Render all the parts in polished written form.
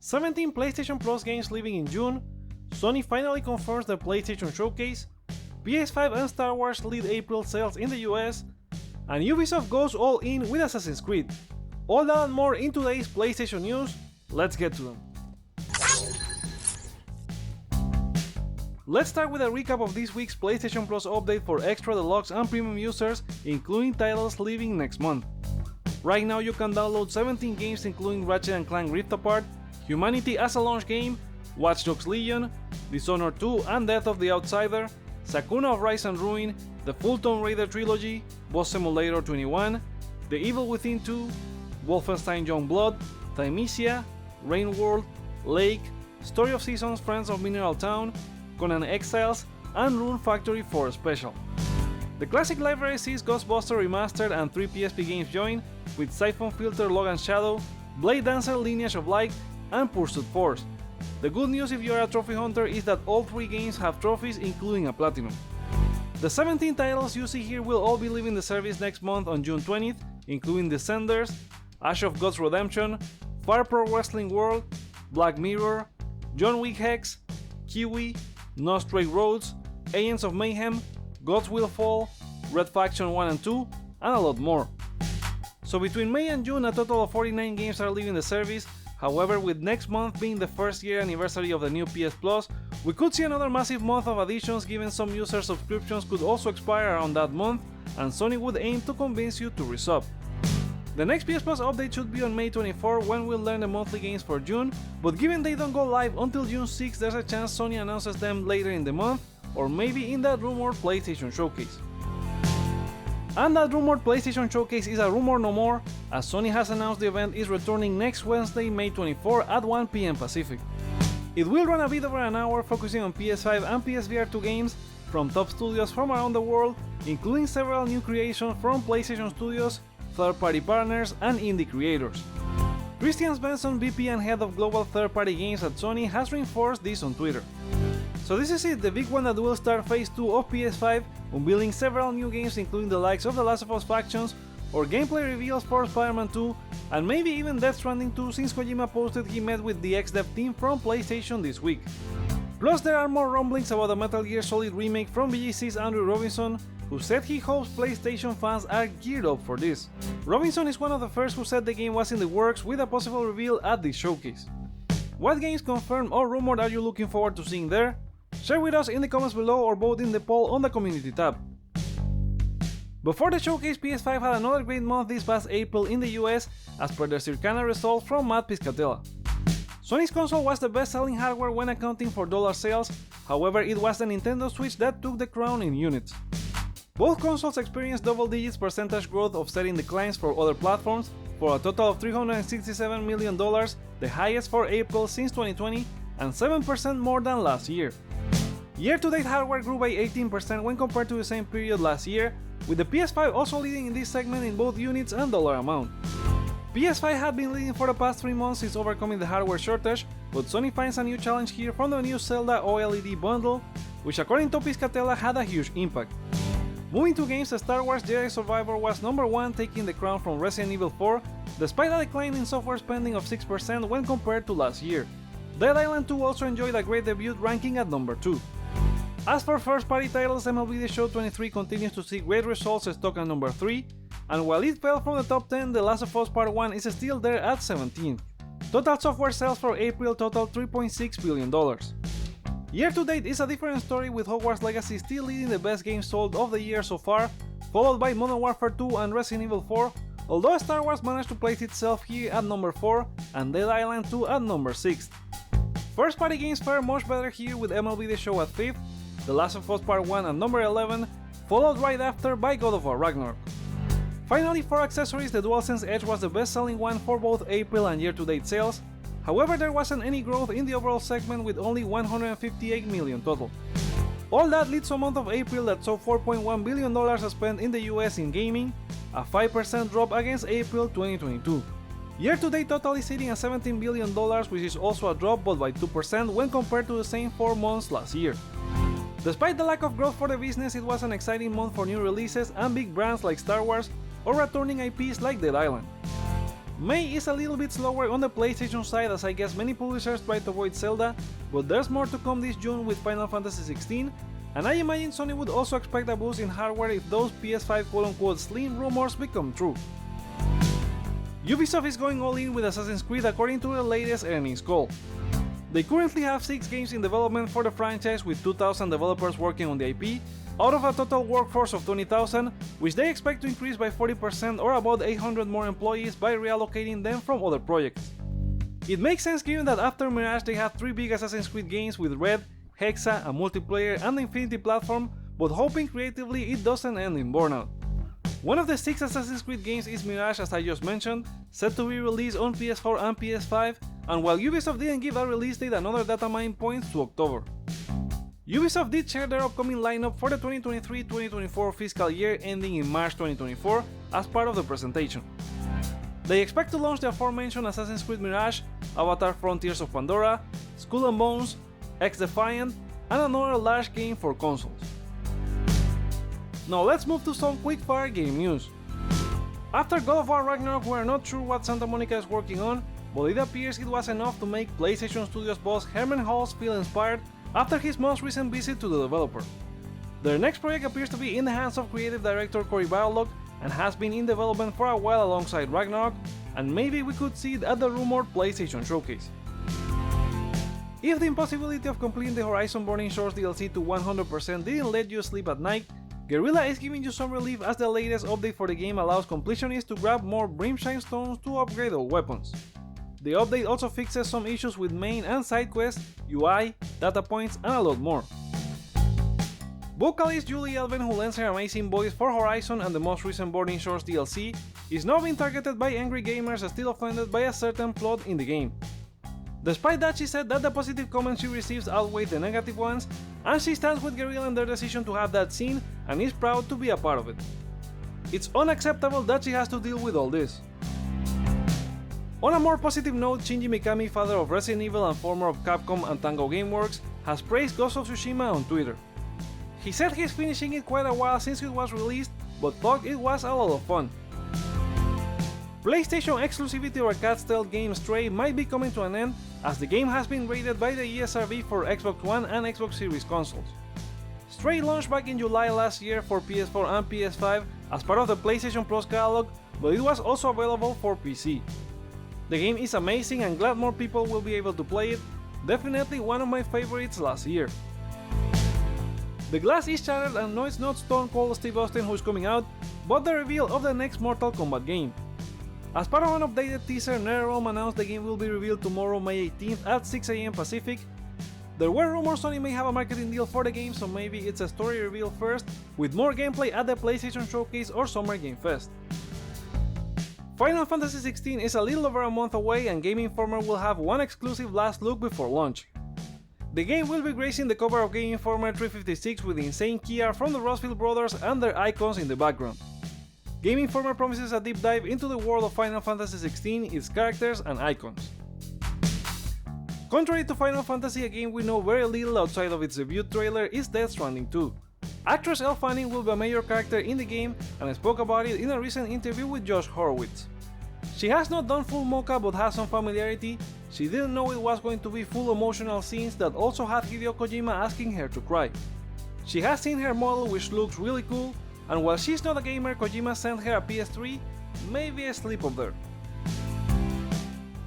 17 PlayStation Plus games leaving in June, Sony finally confirms the PlayStation Showcase, PS5 and Star Wars lead April sales in the US, and Ubisoft goes all in with Assassin's Creed. All that and more in today's PlayStation news, let's get to them. Let's start with a recap of this week's PlayStation Plus update for Extra, Deluxe and Premium users, including titles leaving next month. Right now you can download 17 games including Ratchet & Clank Rift Apart, Humanity as a launch game, Watch Dogs Legion, Dishonored 2 and Death of the Outsider, Sakuna of Rise and Ruin, the full Tomb Raider trilogy, Boss Simulator 21, The Evil Within 2, Wolfenstein Youngblood, Thymesia, Rain World, Lake, Story of Seasons Friends of Mineral Town, Conan Exiles, and Rune Factory 4 Special. The classic library sees Ghostbusters Remastered and 3 PSP games join, with Siphon Filter Logan's Shadow, Blade Dancer Lineage of Light, and Pursuit Force. The good news if you are a trophy hunter is that all 3 games have trophies, including a Platinum. The 17 titles you see here will all be leaving the service next month on June 20th, including Descenders, Ash of God's Redemption, Fire Pro Wrestling World, Black Mirror, John Wick Hex, Kiwi, No Straight Roads, Agents of Mayhem, Gods Will Fall, Red Faction 1 and 2, and a lot more. So between May and June a total of 49 games are leaving the service. However, with next month being the first year anniversary of the new PS Plus, we could see another massive month of additions given some user subscriptions could also expire around that month, and Sony would aim to convince you to resub. The next PS Plus update should be on May 24 when we'll learn the monthly games for June, but given they don't go live until June 6, there's a chance Sony announces them later in the month, or maybe in that rumored PlayStation Showcase. And that rumored PlayStation Showcase is a rumor no more, as Sony has announced the event is returning next Wednesday, May 24 at 1 PM Pacific. It will run a bit over an hour, focusing on PS5 and PSVR 2 games from top studios from around the world, including several new creations from PlayStation Studios, third-party partners, and indie creators. Christian Svensson, VP and head of global third-party games at Sony, has reinforced this on Twitter. So this is it, the big one that will start Phase 2 of PS5, unveiling several new games including the likes of The Last of Us Factions, or gameplay reveals for Spider-Man 2, and maybe even Death Stranding 2 since Kojima posted he met with the ex-dev team from PlayStation this week. Plus there are more rumblings about the Metal Gear Solid remake from VGC's Andrew Robinson, who said he hopes PlayStation fans are geared up for this. Robinson is one of the first who said the game was in the works with a possible reveal at this showcase. What games confirmed or rumored are you looking forward to seeing there? Share with us in the comments below or vote in the poll on the community tab. Before the showcase, PS5 had another great month this past April in the US as per the Circana results from Matt Piscatella. Sony's console was the best-selling hardware when accounting for dollar sales, however it was the Nintendo Switch that took the crown in units. Both consoles experienced double-digit percentage growth, offsetting declines for other platforms, for a total of $367 million, the highest for April since 2020, and 7% more than last year. Year-to-date hardware grew by 18% when compared to the same period last year, with the PS5 also leading in this segment in both units and dollar amount. PS5 had been leading for the past 3 months since overcoming the hardware shortage, but Sony finds a new challenge here from the new Zelda OLED bundle, which according to Piscatella had a huge impact. Moving to games, Star Wars Jedi Survivor was number 1, taking the crown from Resident Evil 4, despite a decline in software spending of 6% when compared to last year. Dead Island 2 also enjoyed a great debut, ranking at number 2. As for first-party titles, MLB The Show 23 continues to see great results, stuck at number 3, and while it fell from the top 10, The Last of Us Part 1 is still there at 17th. Total software sales for April totaled $3.6 billion. Year-to-date is a different story, with Hogwarts Legacy still leading the best games sold of the year so far, followed by Modern Warfare 2 and Resident Evil 4, although Star Wars managed to place itself here at number 4 and Dead Island 2 at number 6. First-party games fare much better here, with MLB The Show at 5th, The Last of Us Part 1 at number 11, followed right after by God of War Ragnarok. Finally, for accessories, the DualSense Edge was the best-selling one for both April and year-to-date sales, however there wasn't any growth in the overall segment with only 158 million total. All that leads to a month of April that saw $4.1 billion spent in the US in gaming, a 5% drop against April 2022. Year-to-date total is sitting at $17 billion, which is also a drop but by 2% when compared to the same 4 months last year. Despite the lack of growth for the business, it was an exciting month for new releases and big brands like Star Wars or returning IPs like Dead Island. May is a little bit slower on the PlayStation side, as I guess many publishers try to avoid Zelda, but there's more to come this June with Final Fantasy XVI, and I imagine Sony would also expect a boost in hardware if those PS5 quote-unquote slim rumors become true. Ubisoft is going all in with Assassin's Creed according to the latest earnings call. They currently have 6 games in development for the franchise with 2,000 developers working on the IP, out of a total workforce of 20,000, which they expect to increase by 40% or about 800 more employees by reallocating them from other projects. It makes sense given that after Mirage they have 3 big Assassin's Creed games with Red, Hexa, a multiplayer and the Infinity platform, but hoping creatively it doesn't end in burnout. One of the 6 Assassin's Creed games is Mirage, as I just mentioned, set to be released on PS4 and PS5, and while Ubisoft didn't give a release date, another data mine points to October. Ubisoft did share their upcoming lineup for the 2023-2024 fiscal year ending in March 2024 as part of the presentation. They expect to launch the aforementioned Assassin's Creed Mirage, Avatar Frontiers of Pandora, Skull and Bones, X-Defiant, and another large game for consoles. Now let's move to some quick-fire game news. After God of War Ragnarok, we are not sure what Santa Monica is working on, but it appears it was enough to make PlayStation Studios boss Hermen Hulst feel inspired after his most recent visit to the developer. Their next project appears to be in the hands of creative director Cory Barlog and has been in development for a while alongside Ragnarok, and maybe we could see it at the rumored PlayStation Showcase. If the impossibility of completing the Horizon Burning Shores DLC to 100% didn't let you sleep at night, Guerrilla is giving you some relief as the latest update for the game allows completionists to grab more Brimshine Stones to upgrade their weapons. The update also fixes some issues with main and side quests, UI, data points, and a lot more. Vocalist Julie Elven, who lends her amazing voice for Horizon and the most recent Burning Shores DLC, is now being targeted by angry gamers still offended by a certain plot in the game. Despite that, she said that the positive comments she receives outweigh the negative ones, and she stands with Guerrilla in their decision to have that scene and is proud to be a part of it. It's unacceptable that she has to deal with all this. On a more positive note, Shinji Mikami, father of Resident Evil and former of Capcom and Tango Gameworks, has praised Ghost of Tsushima on Twitter. He said he's finishing it quite a while since it was released, but thought it was a lot of fun. PlayStation exclusivity or cat stealth game Stray might be coming to an end, as the game has been rated by the ESRB for Xbox One and Xbox Series consoles. Stray launched back in July last year for PS4 and PS5 as part of the PlayStation Plus catalog, but it was also available for PC. The game is amazing and glad more people will be able to play it, definitely one of my favorites last year. The glass is shattered and no, it's not Stone Cold Steve Austin who is coming out, but the reveal of the next Mortal Kombat game. As part of an updated teaser, NetherRealm announced the game will be revealed tomorrow, May 18th at 6 AM Pacific. There were rumors Sony may have a marketing deal for the game, so maybe it's a story reveal first, with more gameplay at the PlayStation Showcase or Summer Game Fest. Final Fantasy XVI is a little over a month away, and Game Informer will have one exclusive last look before launch. The game will be gracing the cover of Game Informer 356 with the insane key art from the Rossfield brothers and their icons in the background. Game Informer promises a deep dive into the world of Final Fantasy XVI, its characters and icons. Contrary to Final Fantasy, a game we know very little outside of its debut trailer is Death Stranding 2. Actress Elle Fanning will be a major character in the game and spoke about it in a recent interview with Josh Horowitz. She has not done full mocha but has some familiarity. She didn't know it was going to be full emotional scenes that also had Hideo Kojima asking her to cry. She has seen her model, which looks really cool, and while she's not a gamer, Kojima sent her a PS3, maybe a slip up there.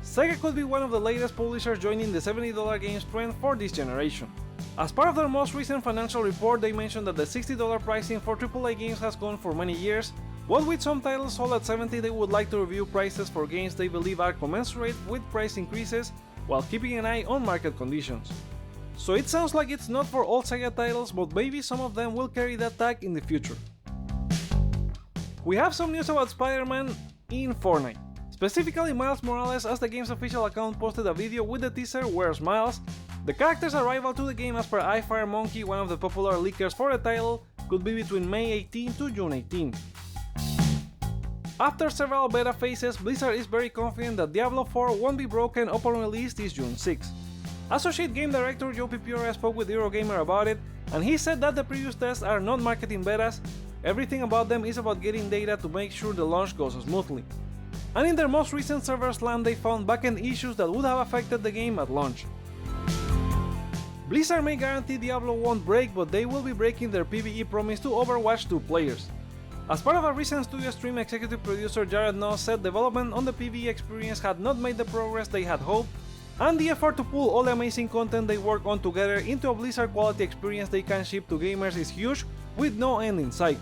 SEGA could be one of the latest publishers joining the $70 games trend for this generation. As part of their most recent financial report, they mentioned that the $60 pricing for AAA games has gone for many years, but with some titles sold at $70, they would like to review prices for games they believe are commensurate with price increases while keeping an eye on market conditions. So it sounds like it's not for all SEGA titles, but maybe some of them will carry that tag in the future. We have some news about Spider-Man in Fortnite. Specifically Miles Morales, as the game's official account posted a video with the teaser Where's Miles. The character's arrival to the game, as per iFireMonkey, one of the popular leakers for the title, could be between May 18 to June 18. After several beta phases, Blizzard is very confident that Diablo 4 won't be broken upon release this June 6. Associate Game Director Joe Pipiora spoke with Eurogamer about it, and he said that the previous tests are not marketing betas, everything about them is about getting data to make sure the launch goes smoothly. and in their most recent server slam they found backend issues that would have affected the game at launch. Blizzard may guarantee Diablo won't break, but they will be breaking their PvE promise to Overwatch 2 players. As part of a recent studio stream, executive producer Jared Noss said development on the PvE experience had not made the progress they had hoped, and the effort to pull all the amazing content they work on together into a Blizzard quality experience they can ship to gamers is huge, with no end in sight.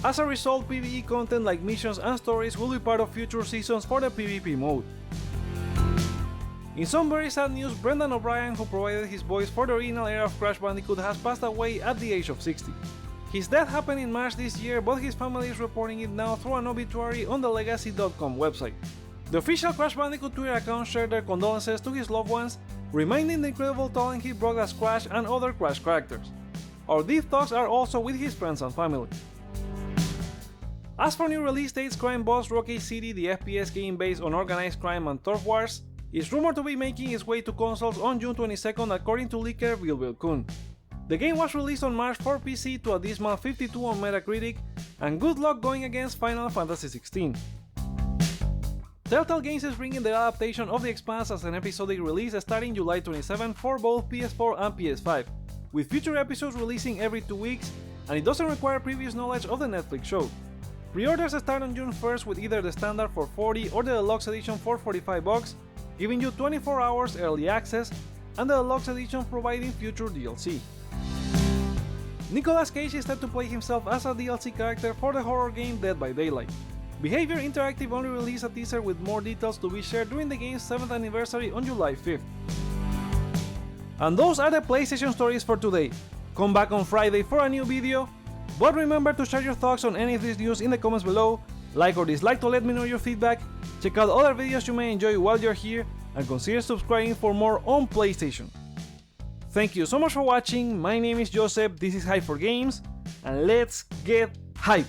As a result, PvE content like missions and stories will be part of future seasons for the PvP mode. In some very sad news, Brendan O'Brien, who provided his voice for the original era of Crash Bandicoot, has passed away at the age of 60. His death happened in March this year, but his family is reporting it now through an obituary on the Legacy.com website. The official Crash Bandicoot Twitter account shared their condolences to his loved ones, reminding the incredible talent he brought as Crash and other Crash characters. Our deep thoughts are also with his friends and family. As for new release dates, crime boss Rockay City, the FPS game based on organized crime and turf wars, is rumored to be making its way to consoles on June 22nd according to leaker Bill Kun. The game was released on March for PC to a dismal 52 on Metacritic, and good luck going against Final Fantasy XVI. Telltale Games is bringing the adaptation of the Expanse as an episodic release starting July 27 for both PS4 and PS5, with future episodes releasing every 2 weeks, and it doesn't require previous knowledge of the Netflix show. Pre-orders start on June 1st with either the standard for $40 or the deluxe edition for $45, giving you 24 hours early access, and the deluxe edition providing future DLC. Nicolas Cage is set to play himself as a DLC character for the horror game Dead by Daylight. Behavior Interactive only released a teaser with more details to be shared during the game's 7th anniversary on July 5th. And those are the PlayStation stories for today. Come back on Friday for a new video, but remember to share your thoughts on any of this news in the comments below, like or dislike to let me know your feedback, check out other videos you may enjoy while you're here, and consider subscribing for more on PlayStation. Thank you so much for watching, my name is Joseph, this is Hype for Games, and let's get hype!